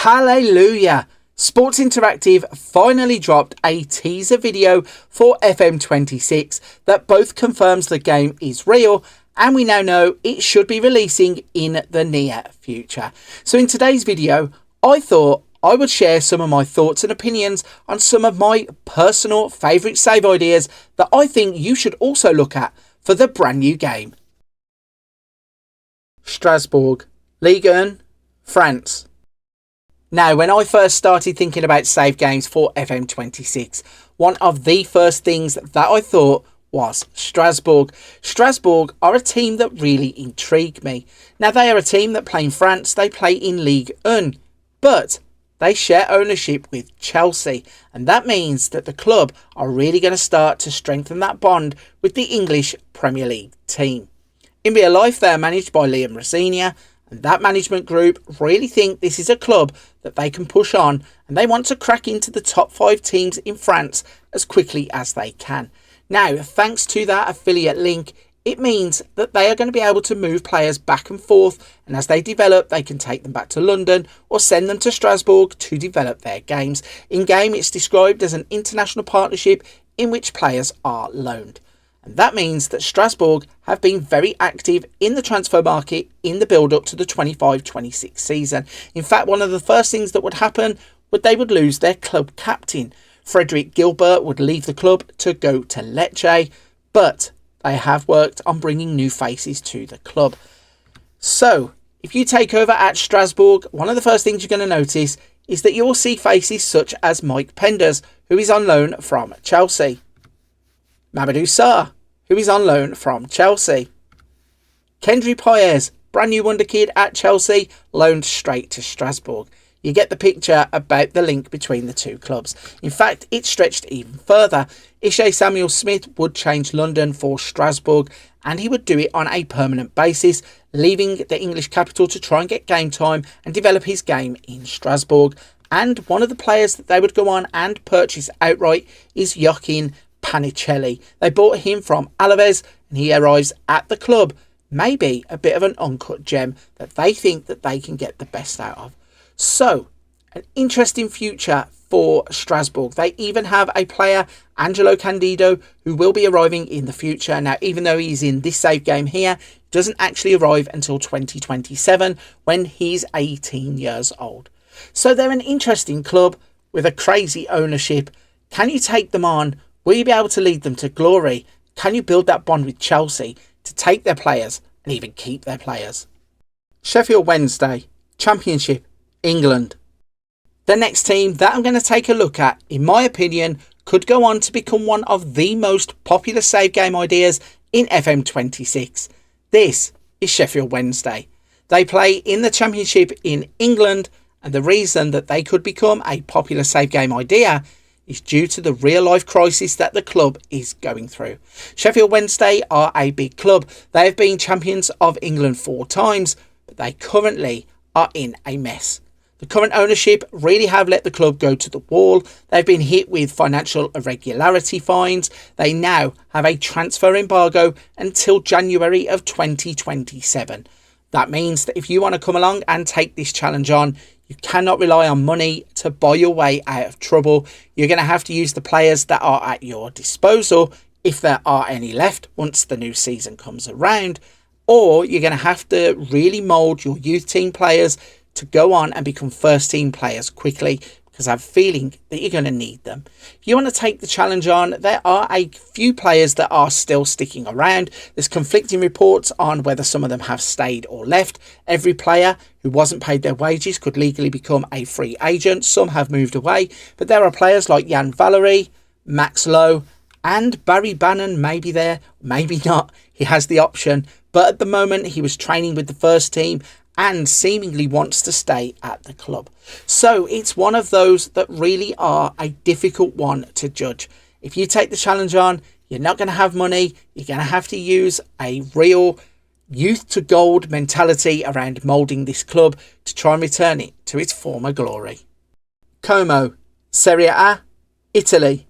Hallelujah! Sports Interactive finally dropped a teaser video for FM26 that both confirms the game is real, and we now know it should be releasing in the near future. So in today's video, I thought I would share some of my thoughts and opinions on some of my personal favourite save ideas that I think you should also look at for the brand new game. Strasbourg, Ligue 1, France. Now, when I first started thinking about save games for FM26, one of the first things that I thought was Strasbourg. Strasbourg are a team that really intrigued me. Now, they are a team that play in France, they play in Ligue 1, but they share ownership with Chelsea, and that means that the club are really going to start to strengthen that bond with the English Premier League team. In real life, they are managed by Liam Rosenior, and that management group really think this is a club that they can push on, and they want to crack into the top 5 teams in France as quickly as they can. Now, thanks to that affiliate link, it means that they are going to be able to move players back and forth, and as they develop, they can take them back to London or send them to Strasbourg to develop their games. In game, it's described as an international partnership in which players are loaned. And that means that Strasbourg have been very active in the transfer market in the build-up to the 25-26 season. In fact, one of the first things that would happen would they would lose their club captain. Frederick Gilbert would leave the club to go to Lecce, but they have worked on bringing new faces to the club. So, if you take over at Strasbourg, one of the first things you're going to notice is that you'll see faces such as Mike Penders, who is on loan from Chelsea. Mamadou Sarr, who is on loan from Chelsea. Kendry Paez, brand new wonder kid at Chelsea, loaned straight to Strasbourg. You get the picture about the link between the two clubs. In fact, it stretched even further. Ishe Samuel Smith would change London for Strasbourg, and he would do it on a permanent basis, leaving the English capital to try and get game time and develop his game in Strasbourg. And one of the players that they would go on and purchase outright is Joaquin Panicelli. They bought him from Alaves, and he arrives at the club. Maybe a bit of an uncut gem that they think that they can get the best out of. So, an interesting future for Strasbourg. They even have a player, Angelo Candido, who will be arriving in the future. Now, even though he's in this save game here, he doesn't actually arrive until 2027 when he's 18 years old. So they're an interesting club with a crazy ownership. Can you take them on? Will you be able to lead them to glory? Can you build that bond with Chelsea to take their players and even keep their players? Sheffield Wednesday, Championship, England. The next team that I'm going to take a look at, in my opinion, could go on to become one of the most popular save game ideas in FM26. This is Sheffield Wednesday. They play in the Championship in England, and the reason that they could become a popular save game idea is due to the real-life crisis that the club is going through. Sheffield Wednesday are a big club. They have been champions of England 4 times, but they currently are in a mess. The current ownership really have let the club go to the wall. They've been hit with financial irregularity fines. They now have a transfer embargo until January of 2027. That means that if you want to come along and take this challenge on, you cannot rely on money to buy your way out of trouble. You're going to have to use the players that are at your disposal, if there are any left once the new season comes around, or you're going to have to really mould your youth team players to go on and become first team players quickly, because I have a feeling that you're going to need them. If you want to take the challenge on, there are a few players that are still sticking around. There's conflicting reports on whether some of them have stayed or left. Every player who wasn't paid their wages could legally become a free agent. Some have moved away, but there are players like Jan Valery, Max Lowe, and Barry Bannon may be there, maybe not. He has the option, but at the moment he was training with the first team and seemingly wants to stay at the club. So it's one of those that really are a difficult one to judge. If you take the challenge on, you're not going to have money. You're going to have to use a real youth to gold mentality around moulding this club to try and return it to its former glory. Como, Serie A, Italy.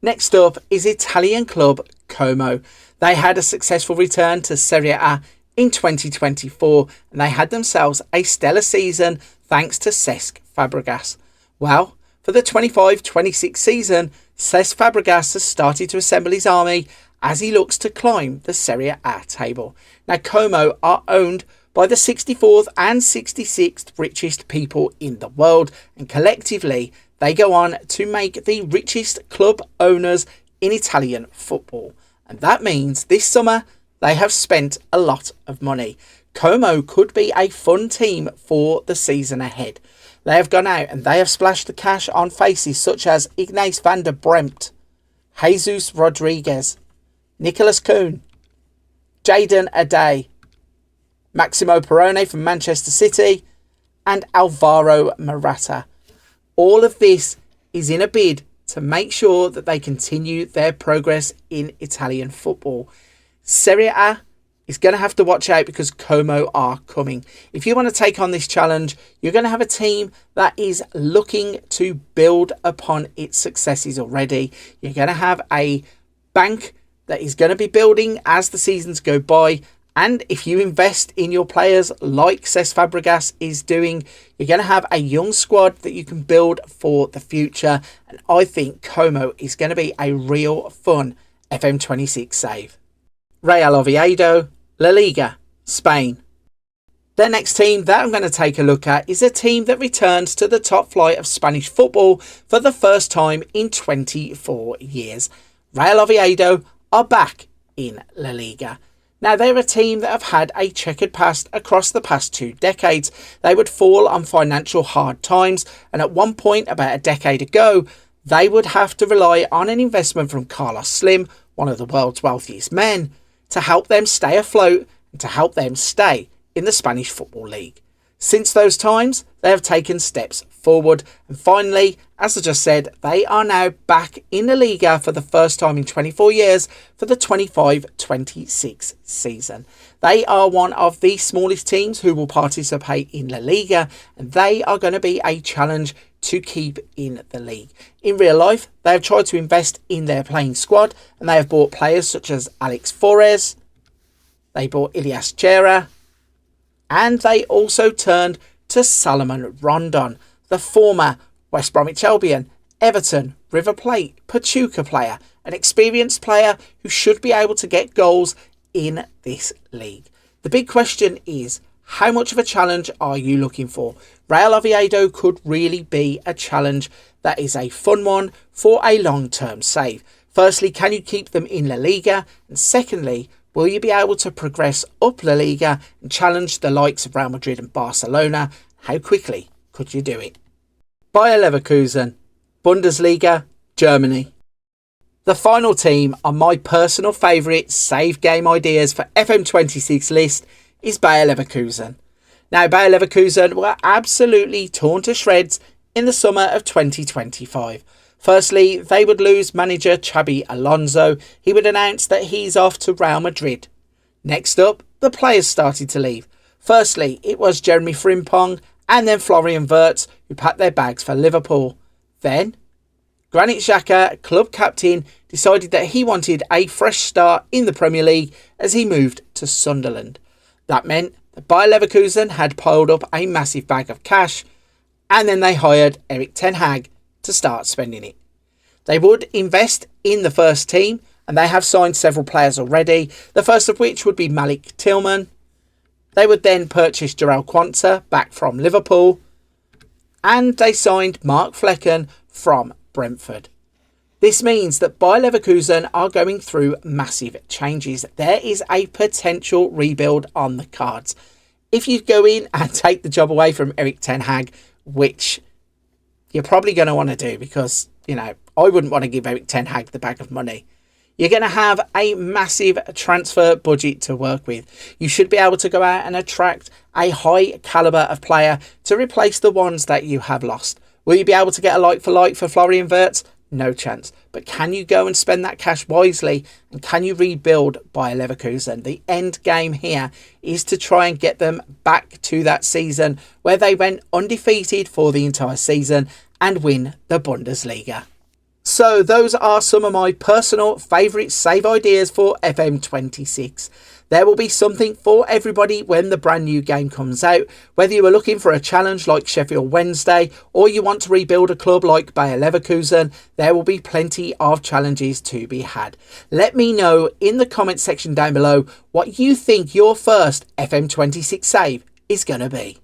Next up is Italian club Como. They had a successful return to Serie A in 2024, and they had themselves a stellar season thanks to Cesc Fabregas. Well, for the 25-26 season, Cesc Fabregas has started to assemble his army as he looks to climb the Serie A table. Now, Como are owned by the 64th and 66th richest people in the world, and collectively they go on to make the richest club owners in Italian football. And that means this summer they have spent a lot of money. Como could be a fun team for the season ahead. They have gone out and they have splashed the cash on faces such as Ignace van der Bremt, Jesus Rodriguez, Nicholas Kuhn, Jadon Ade, Maximo Perrone from Manchester City, and Alvaro Morata. All of this is in a bid to make sure that they continue their progress in Italian football. Serie A is going to have to watch out because Como are coming. If you want to take on this challenge, you're going to have a team that is looking to build upon its successes already. You're going to have a bank that is going to be building as the seasons go by. And if you invest in your players like Cesc Fabregas is doing, you're going to have a young squad that you can build for the future. And I think Como is going to be a real fun FM26 save. Real Oviedo, La Liga, Spain. The next team that I'm going to take a look at is a team that returns to the top flight of Spanish football for the first time in 24 years. Real Oviedo are back in La Liga. Now, they're a team that have had a checkered past across the past 2 decades. They would fall on financial hard times, and at one point about a decade ago, they would have to rely on an investment from Carlos Slim, one of the world's wealthiest men, to help them stay afloat and to help them stay in the Spanish Football League. Since those times, they have taken steps forward, and finally, as I just said, they are now back in the Liga for the first time in 24 years for the 25-26 season. They are one of the smallest teams who will participate in La Liga, and they are going to be a challenge to keep in the league. In real life, they have tried to invest in their playing squad, and they have bought players such as Alex Flores, they bought Ilias Chera, and they also turned to Salomon Rondon, the former West Bromwich Albion, Everton, River Plate, Pachuca player, an experienced player who should be able to get goals in this league. The big question is, how much of a challenge are you looking for? Real Oviedo could really be a challenge that is a fun one for a long-term save. Firstly, can you keep them in La Liga? And secondly, will you be able to progress up La Liga and challenge the likes of Real Madrid and Barcelona? How quickly could you do it? Bayer Leverkusen, Bundesliga, Germany. The final team on my personal favourite save game ideas for FM26 list is Bayer Leverkusen. Now, Bayer Leverkusen were absolutely torn to shreds in the summer of 2025. Firstly, they would lose manager Xabi Alonso. He would announce that he's off to Real Madrid. Next up, the players started to leave. Firstly, it was Jeremy Frimpong and then Florian Wirtz who packed their bags for Liverpool. Then, Granit Xhaka, club captain, decided that he wanted a fresh start in the Premier League as he moved to Sunderland. That meant that Bayer Leverkusen had piled up a massive bag of cash, and then they hired Erik ten Hag to start spending it. They would invest in the first team, and they have signed several players already, the first of which would be Malik Tillman. They would then purchase Jarell Quansah back from Liverpool, and they signed Mark Flecken from Brentford. This means that Bayer Leverkusen are going through massive changes. There is a potential rebuild on the cards. If you go in and take the job away from Erik ten Hag, which you're probably going to want to do because, I wouldn't want to give Erik ten Hag the bag of money. You're going to have a massive transfer budget to work with. You should be able to go out and attract a high calibre of player to replace the ones that you have lost. Will you be able to get a like for Florian Wirtz? No chance. But can you go and spend that cash wisely? And can you rebuild Bayer Leverkusen? The end game here is to try and get them back to that season where they went undefeated for the entire season and win the Bundesliga. So those are some of my personal favourite save ideas for FM26. There will be something for everybody when the brand new game comes out. Whether you are looking for a challenge like Sheffield Wednesday or you want to rebuild a club like Bayer Leverkusen, there will be plenty of challenges to be had. Let me know in the comment section down below what you think your first FM26 save is going to be.